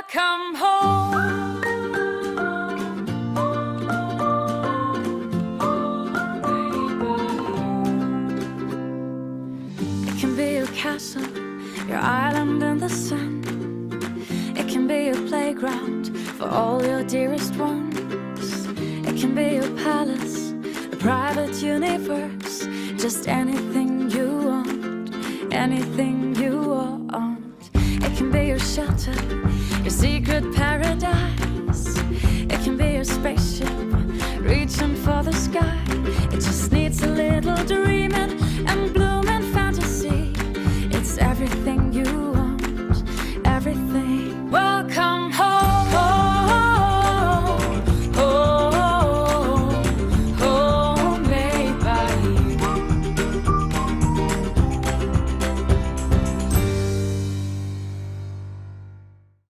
come home. It can be your castle, your island in the sun. It can be your playground for all your dearest ones. It can be your palace, a private universe. Just anything you want, anything you want. It can be your shelter